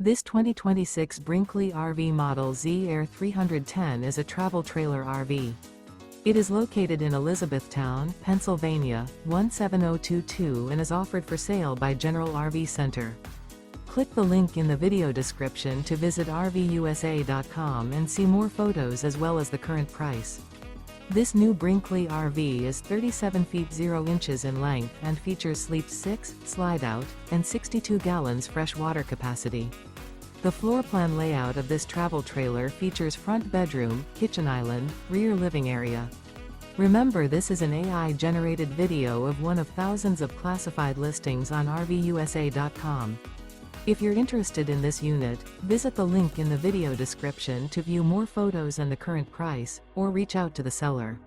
This 2026 Brinkley RV Model Z Air 310 is a travel trailer RV. It is located in Elizabethtown, Pennsylvania, 17022 and is offered for sale by General RV Center. Click the link in the video description to visit RVUSA.com and see more photos as well as the current price. This new Brinkley RV is 37 feet 0 inches in length and features sleep 6, slide-out, and 62 gallons fresh water capacity. The floor plan layout of this travel trailer features front bedroom, kitchen island, rear living area. Remember, this is an AI-generated video of one of thousands of classified listings on RVUSA.com. If you're interested in this unit, visit the link in the video description to view more photos and the current price, or reach out to the seller.